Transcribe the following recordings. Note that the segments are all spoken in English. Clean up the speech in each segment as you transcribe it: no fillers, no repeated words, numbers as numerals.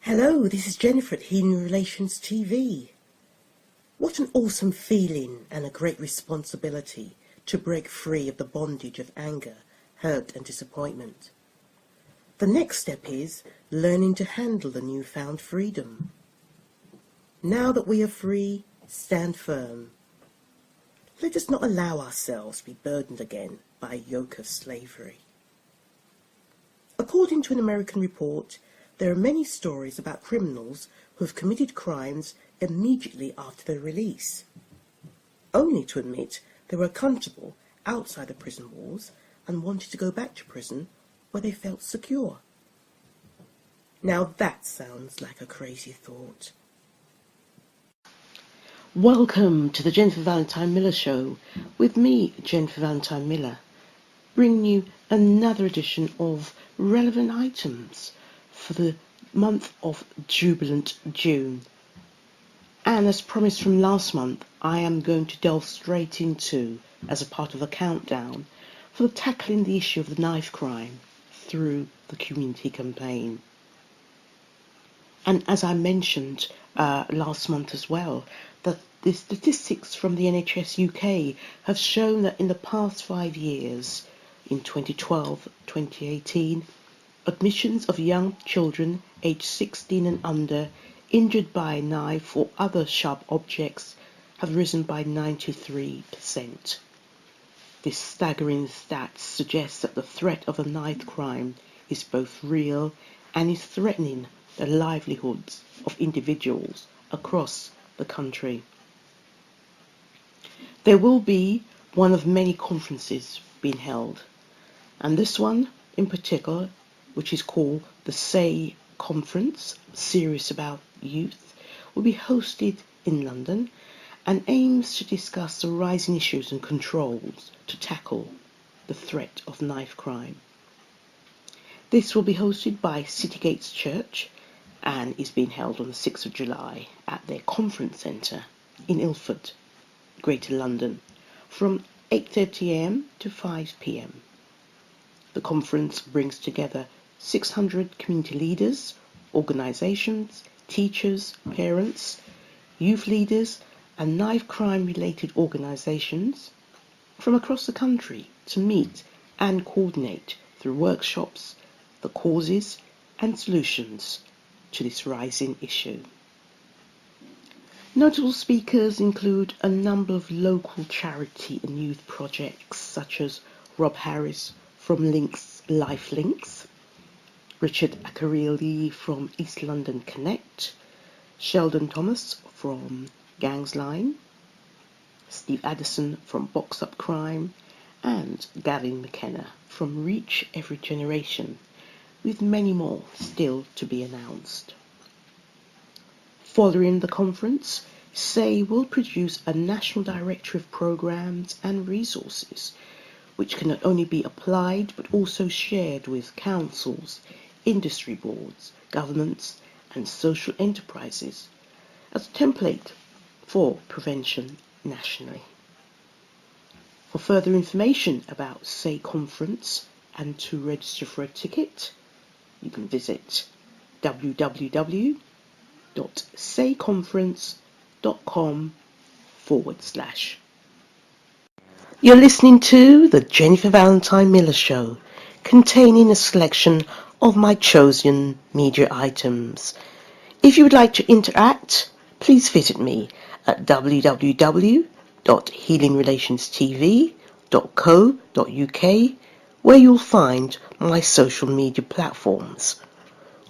Hello, this is Jennifer at Healing Relations TV. What an awesome feeling and a great responsibility to break free of the bondage of anger, hurt and disappointment. The next step is learning to handle the newfound freedom. Now that we are free, stand firm. Let us not allow ourselves to be burdened again by a yoke of slavery. According to an American report, there are many stories about criminals who have committed crimes immediately after their release, only to admit they were comfortable outside the prison walls and wanted to go back to prison where they felt secure. Now that sounds like a crazy thought. Welcome to the Jennifer Valentine Miller Show with me, Jennifer Valentine Miller, bringing you another edition of relevant items for the month of jubilant June. And as promised from last month, I am going to delve straight into, as a part of the countdown, for tackling the issue of the knife crime through the community campaign. And as I mentioned last month as well, that the statistics from the NHS UK have shown that in the past 5 years, in 2012-2018, admissions of young children aged 16 and under injured by a knife or other sharp objects have risen by 93%. This staggering stat suggests that the threat of a knife crime is both real and is threatening the livelihoods of individuals across the country. There will be one of many conferences being held, and this one in particular, which is called the Say Conference, Serious About Youth, will be hosted in London and aims to discuss the rising issues and controls to tackle the threat of knife crime. This will be hosted by City Gates Church and is being held on the 6th of July at their conference centre in Ilford, Greater London, from 8:30am to 5pm. The conference brings together 600 community leaders, organisations, teachers, parents, youth leaders and knife crime related organisations from across the country to meet and coordinate through workshops the causes and solutions to this rising issue. Notable speakers include a number of local charity and youth projects such as Rob Harris from Life Links, Richard Akarile from East London Connect, Sheldon Thomas from Gangs Line, Steve Addison from Box Up Crime, and Gavin McKenna from Reach Every Generation, with many more still to be announced. Following the conference, SAY will produce a National Directory of Programmes and Resources, which can not only be applied but also shared with councils, industry boards, governments and social enterprises as a template for prevention nationally. For further information about SAY Conference and to register for a ticket, you can visit www.sayconference.com/. You're listening to the Jennifer Valentine Miller Show, containing a selection of my chosen media items. If you would like to interact, please visit me at www.healingrelationstv.co.uk, where you'll find my social media platforms,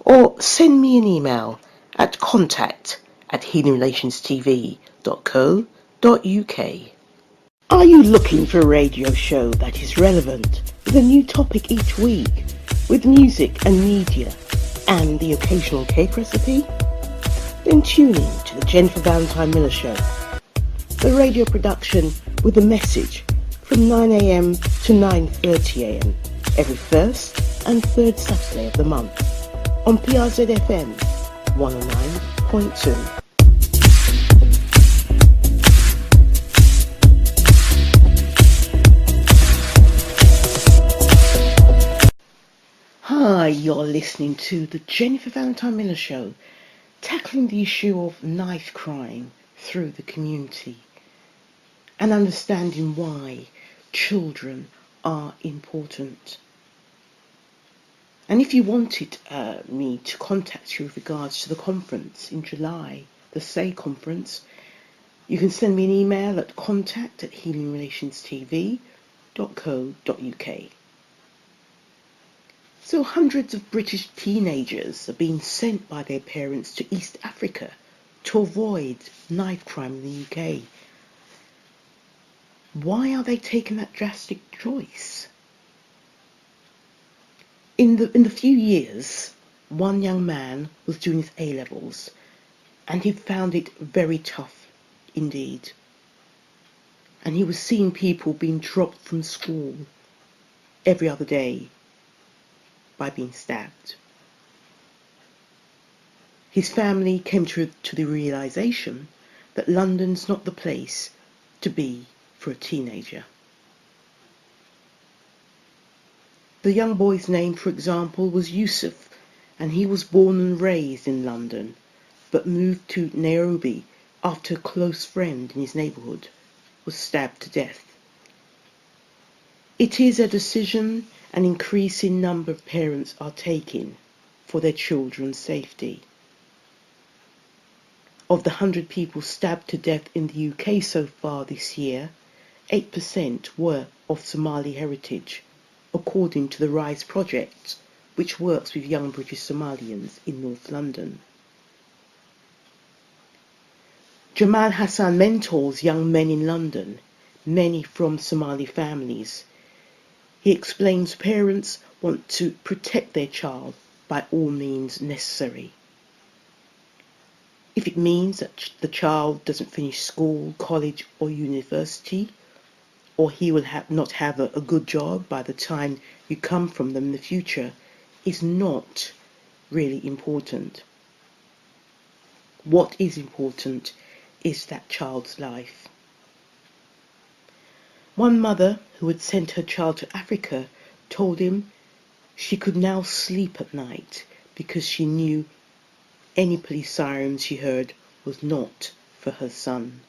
or send me an email at contact@healingrelationstv.co.uk. Are you looking for a radio show that is relevant, with a new topic each week, with music and media, and the occasional cake recipe? Then tune in to the Jennifer Valentine Miller Show, the radio production with a message from 9am to 9:30am every first and third Saturday of the month on PRZFM 109.2. You're listening to the Jennifer Valentine Miller Show, tackling the issue of knife crime through the community and understanding why children are important. And if you wanted me to contact you with regards to the conference in July, the SAY conference, you can send me an email at contact@healingrelationstv.co.uk. So hundreds of British teenagers are being sent by their parents to East Africa to avoid knife crime in the UK. Why are they taking that drastic choice? In the few years, one young man was doing his A-levels and he found it very tough indeed. And he was seeing people being dropped from school every other day by being stabbed. His family came to the realization that London's not the place to be for a teenager. The young boy's name, for example, was Yusuf, and he was born and raised in London, but moved to Nairobi after a close friend in his neighbourhood was stabbed to death. It is a decision an increasing number of parents are taking for their children's safety. Of the 100 people stabbed to death in the UK so far this year, 8% were of Somali heritage, according to the RISE project, which works with young British Somalians in North London. Jamal Hassan mentors young men in London, many from Somali families. He explains parents want to protect their child by all means necessary. If it means that the child doesn't finish school, college or university, or he will not have a good job by the time you come from them in the future, is not really important. What is important is that child's life. One mother who had sent her child to Africa told him she could now sleep at night because she knew any police sirens she heard was not for her son.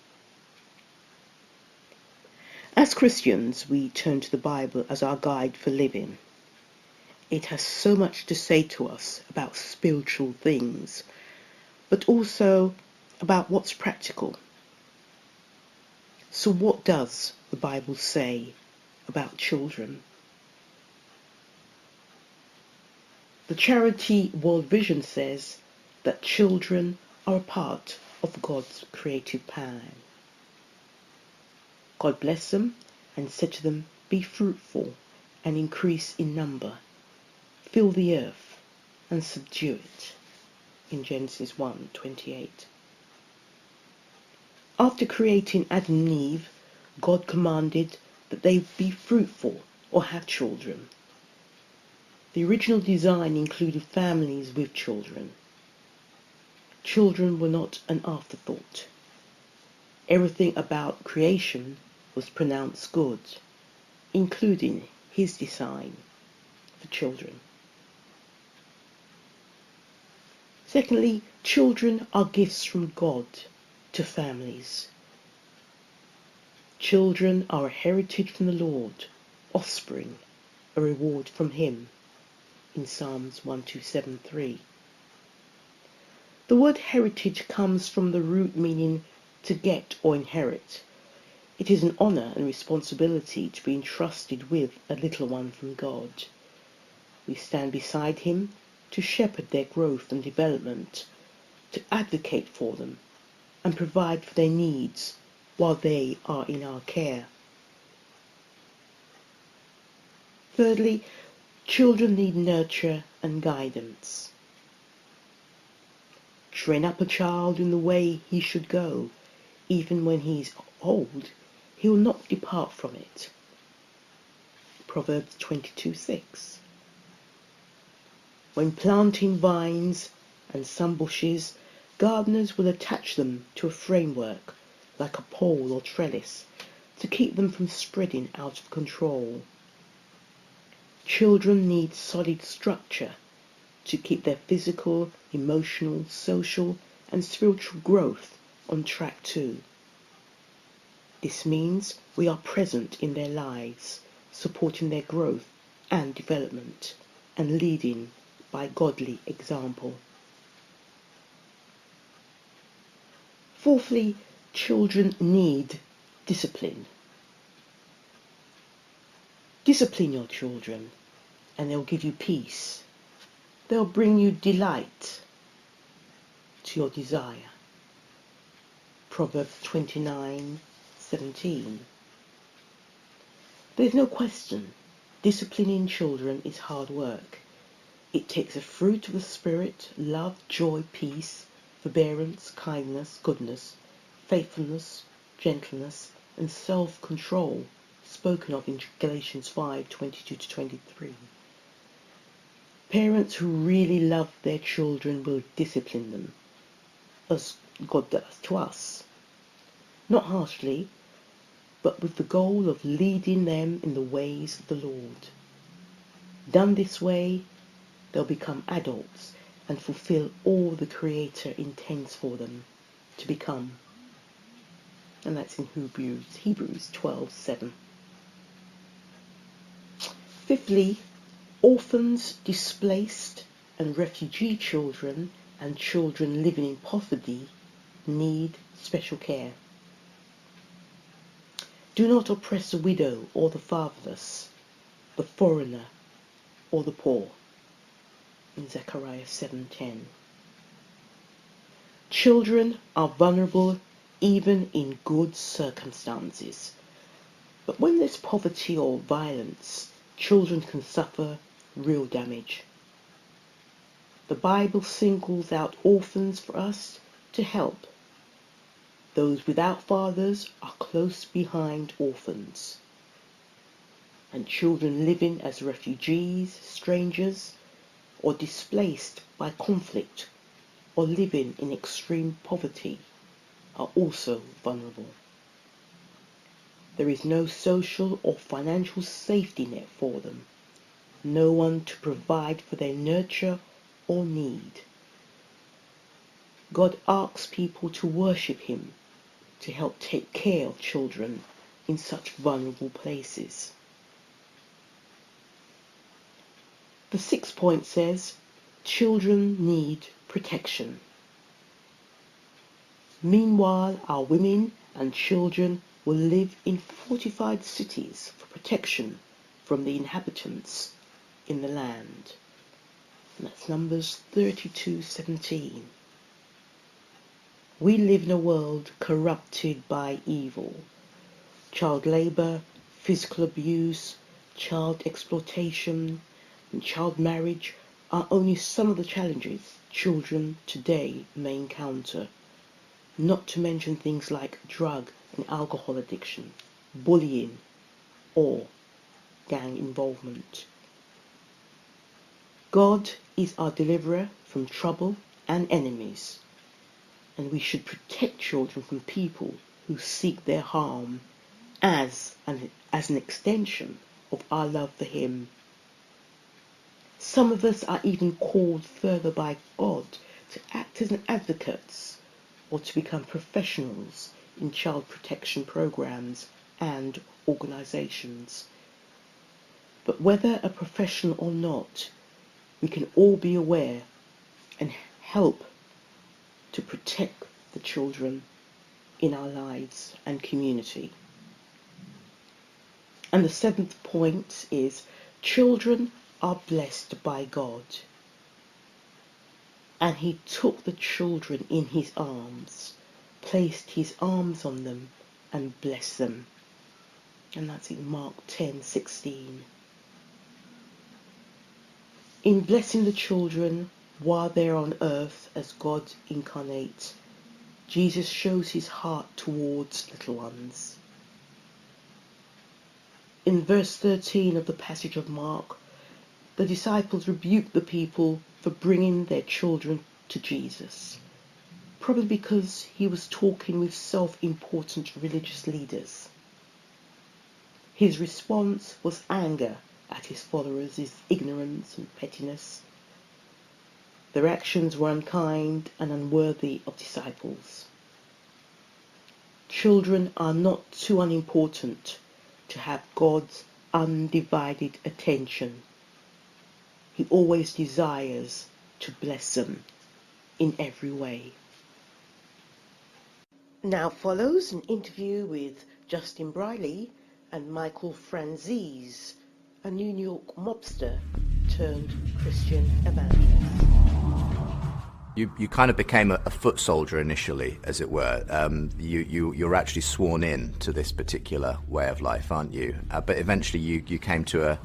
As Christians, we turn to the Bible as our guide for living. It has so much to say to us about spiritual things, but also about what's practical. So what does the Bible say about children? The charity World Vision says that children are a part of God's creative plan. God blessed them and said to them, "Be fruitful and increase in number, fill the earth and subdue it," in Genesis 1:28. After creating Adam and Eve, God commanded that they be fruitful or have children. The original design included families with children. Children were not an afterthought. Everything about creation was pronounced good, including his design for children. Secondly, children are gifts from God to families. Children are a heritage from the Lord, offspring, a reward from him, in Psalms 127:3. The word heritage comes from the root meaning to get or inherit. It is an honour and responsibility to be entrusted with a little one from God. We stand beside him to shepherd their growth and development, to advocate for them, and provide for their needs while they are in our care. Thirdly, children need nurture and guidance. Train up a child in the way he should go. Even when he is old, he will not depart from it. Proverbs 22:6. When planting vines and some bushes, gardeners will attach them to a framework, like a pole or trellis, to keep them from spreading out of control. Children need solid structure to keep their physical, emotional, social and spiritual growth on track too. This means we are present in their lives, supporting their growth and development, and leading by godly example. Fourthly, children need discipline. Discipline your children and they'll give you peace. They'll bring you delight to your desire. Proverbs 29:17. There's no question, disciplining children is hard work. It takes the fruit of the Spirit, love, joy, peace, forbearance, kindness, goodness, faithfulness, gentleness, and self-control, spoken of in Galatians 5:22-23. Parents who really love their children will discipline them, as God does to us. Not harshly, but with the goal of leading them in the ways of the Lord. Done this way, they'll become adults and fulfill all the Creator intends for them to become. And that's in Hebrews 12:7. Fifthly, orphans, displaced and refugee children and children living in poverty need special care. Do not oppress the widow or the fatherless, the foreigner or the poor, in Zechariah 7:10. Children are vulnerable even in good circumstances, but when there's poverty or violence, children can suffer real damage. The Bible singles out orphans for us to help. Those without fathers are close behind orphans. And children living as refugees, strangers, or displaced by conflict, or living in extreme poverty, are also vulnerable. There is no social or financial safety net for them, no one to provide for their nurture or need. God asks people to worship Him, to help take care of children in such vulnerable places. The sixth point says, children need protection. Meanwhile, our women and children will live in fortified cities for protection from the inhabitants in the land. And that's Numbers 32:17. We live in a world corrupted by evil. Child labour, physical abuse, child exploitation, and child marriage are only some of the challenges children today may encounter, not to mention things like drug and alcohol addiction, bullying, or gang involvement. God is our deliverer from trouble and enemies, and we should protect children from people who seek their harm as an extension of our love for Him. Some of us are even called further by God to act as advocates or to become professionals in child protection programs and organisations. But whether a professional or not, we can all be aware and help to protect the children in our lives and community. And the seventh point is, children are blessed by God. And He took the children in His arms, placed His arms on them and blessed them. And that's in Mark 10:16. In blessing the children while they're on earth as God incarnate, Jesus shows His heart towards little ones. In verse 13 of the passage of Mark, the disciples rebuked the people for bringing their children to Jesus, probably because He was talking with self-important religious leaders. His response was anger at His followers' ignorance and pettiness. Their actions were unkind and unworthy of disciples. Children are not too unimportant to have God's undivided attention. He always desires to bless them in every way. Now follows an interview with Justin Briley and Michael Franzese, a New York mobster turned Christian evangelist. You kind of became a foot soldier initially, as it were. You're actually sworn in to this particular way of life, aren't you? But eventually you came to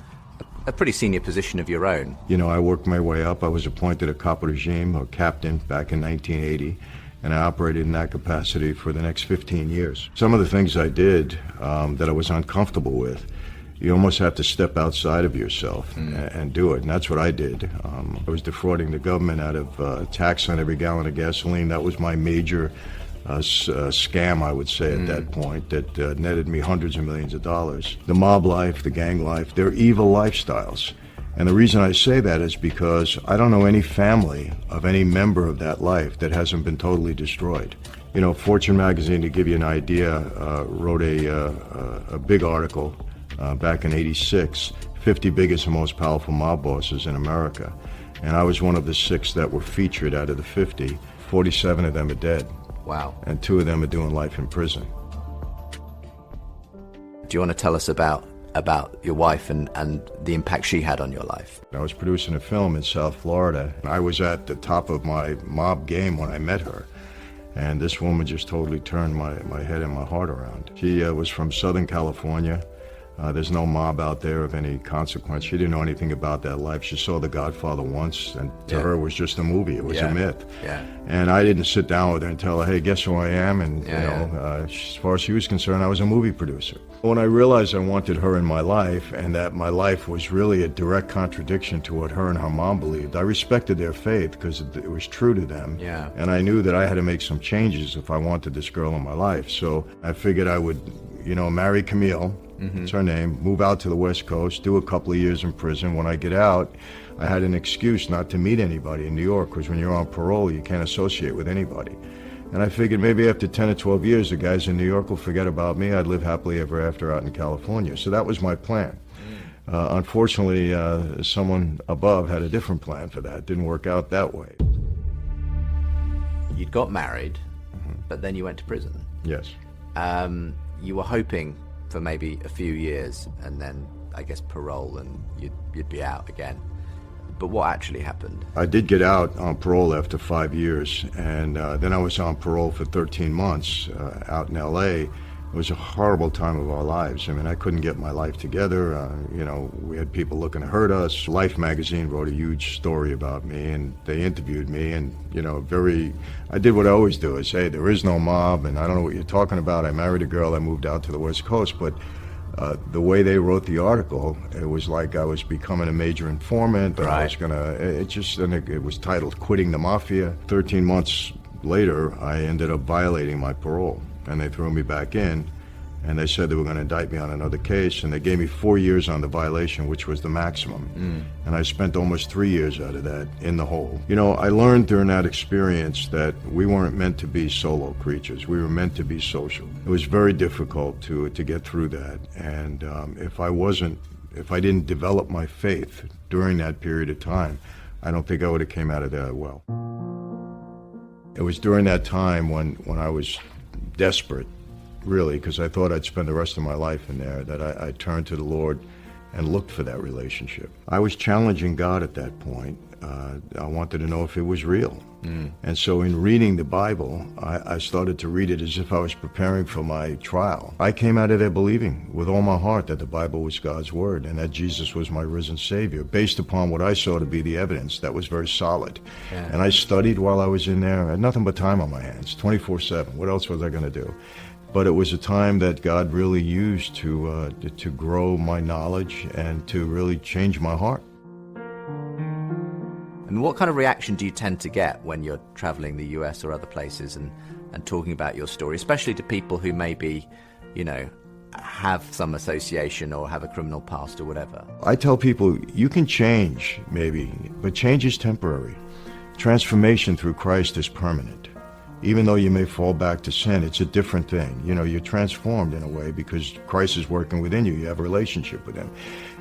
a pretty senior position of your own. You know, I worked my way up. I was appointed a capo regime, or captain, back in 1980, and I operated in that capacity for the next 15 years. Some of the things I did that I was uncomfortable with, you almost have to step outside of yourself and do it, and that's what I did. I was defrauding the government out of tax on every gallon of gasoline. That was my major scam, I would say, at that point, that netted me hundreds of millions of dollars. The mob life, the gang life, they're evil lifestyles. And the reason I say that is because I don't know any family of any member of that life that hasn't been totally destroyed. You know, Fortune magazine, to give you an idea, wrote a big article back in '86, 50 biggest and most powerful mob bosses in America. And I was one of the 6 that were featured out of the 50. 47 of them are dead. Wow. And 2 of them are doing life in prison. Do you want to tell us about your wife and the impact she had on your life? I was producing a film in South Florida. I was at the top of my mob game when I met her. And this woman just totally turned my head and my heart around. She was from Southern California. There's no mob out there of any consequence. She didn't know anything about that life. She saw The Godfather once, and to her it was just a movie. It was a myth. Yeah. And I didn't sit down with her and tell her, hey, guess who I am? And, as far as she was concerned, I was a movie producer. When I realized I wanted her in my life and that my life was really a direct contradiction to what her and her mom believed, I respected their faith because it was true to them. Yeah. And I knew that I had to make some changes if I wanted this girl in my life. So I figured I would, marry Camille. It's her name, move out to the West Coast, do a couple of years in prison. When I get out, I had an excuse not to meet anybody in New York, because when you're on parole, you can't associate with anybody. And I figured maybe after 10 or 12 years, the guys in New York will forget about me. I'd live happily ever after out in California. So that was my plan. Unfortunately, someone above had a different plan for that. It didn't work out that way. You'd got married, but then you went to prison. Yes. You were hoping for maybe a few years and then, I guess, parole, and you'd be out again. But what actually happened? I did get out on parole after 5 years, and then I was on parole for 13 months out in L.A. It was a horrible time of our lives. I mean, I couldn't get my life together. We had people looking to hurt us. Life magazine wrote a huge story about me, and they interviewed me, and, I did what I always do. I say, there is no mob, and I don't know what you're talking about. I married a girl, I moved out to the West Coast, but the way they wrote the article, it was like I was becoming a major informant. Right. I was it was titled Quitting the Mafia. 13 months later, I ended up violating my parole. And they threw me back in, and they said they were going to indict me on another case, and they gave me 4 years on the violation, which was the maximum. And I spent almost 3 years out of that in the hole. I learned during that experience that we weren't meant to be solo creatures. We were meant to be social. It was very difficult to get through that, and if I didn't develop my faith during that period of time, I don't think I would have came out of that well. It was during that time when I was desperate, really, because I thought I'd spend the rest of my life in there, that I turned to the Lord and looked for that relationship. I was challenging God at that point. I wanted to know if it was real. And so in reading the Bible, I started to read it as if I was preparing for my trial. I came out of there believing with all my heart that the Bible was God's word and that Jesus was my risen Savior, based upon what I saw to be the evidence that was very solid. Yeah. And I studied while I was in there. I had nothing but time on my hands, 24/7. What else was I going to do? But it was a time that God really used to grow my knowledge and to really change my heart. And what kind of reaction do you tend to get when you're traveling the US or other places and talking about your story, especially to people who maybe, have some association or have a criminal past or whatever? I tell people, you can change, maybe, but change is temporary. transformation through Christ is permanent. Even though you may fall back to sin, it's a different thing. You know, you're transformed in a way because Christ is working within you. You have a relationship with him.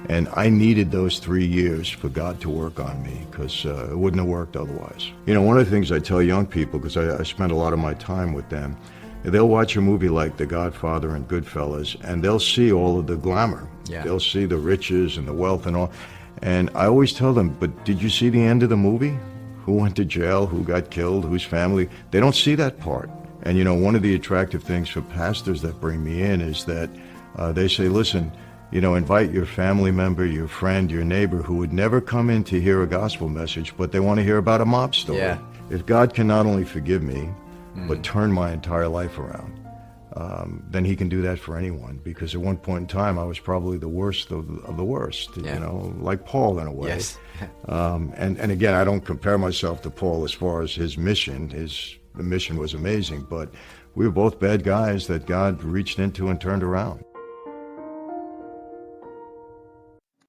And I needed those 3 years for God to work on me, because it wouldn't have worked otherwise. You know, one of the things I tell young people, because I spend a lot of my time with them, they'll watch a movie like The Godfather and Goodfellas, and they'll see all of the glamour. Yeah. They'll see the riches and the wealth and all. And I always tell them, but did you see the end of the movie? Who went to jail, who got killed, whose family? They don't see that part. And, you know, one of the attractive things for pastors that bring me in is that they say, listen, you know, invite your family member, your friend, your neighbor who would never come in to hear a gospel message, but they want to hear about a mob story. Yeah. If God can not only forgive me, but turn my entire life around, then he can do that for anyone. Because at one point in time, I was probably the worst of the worst, you know, like Paul in a way. Yes. And again, I don't compare myself to Paul as far as his mission. The mission was amazing, but we were both bad guys that God reached into and turned around.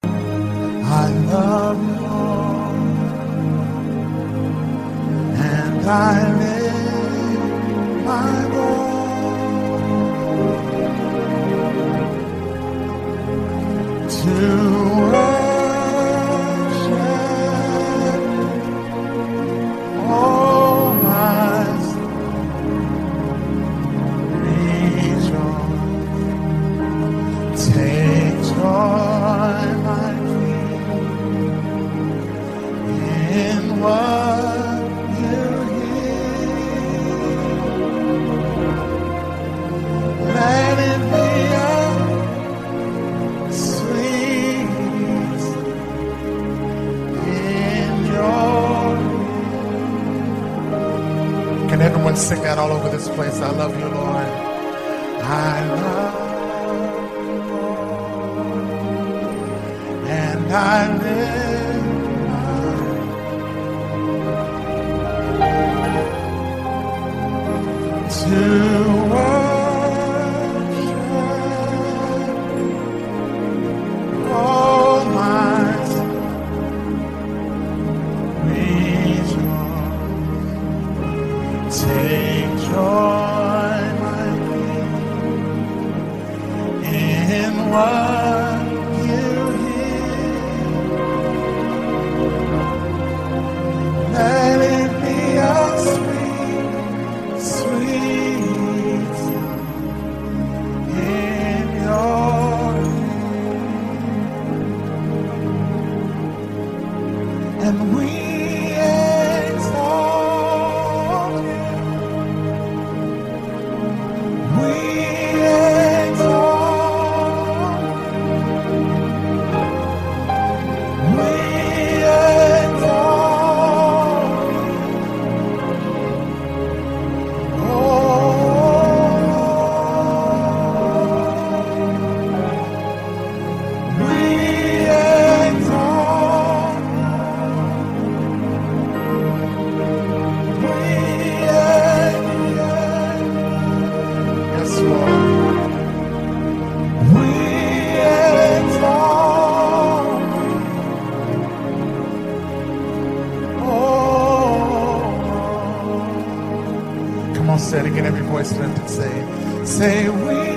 I love you, Lord, and I lift my voice to worship, oh my rejoice, take joy, my in what you hear. Let it be a sweet in your ear. Can everyone sing that all over this place? I love you, Lord. I love you, Lord, and I live to worship, oh my rejoice, take joy, my King, in what you hear. Let it be a sweet in your ear. And we exalt you. We exalt you. We exalt you. Oh, we exalt, we exalt, yes, Lord, we exalt, oh. Come on, say it again, every voice lifted, say we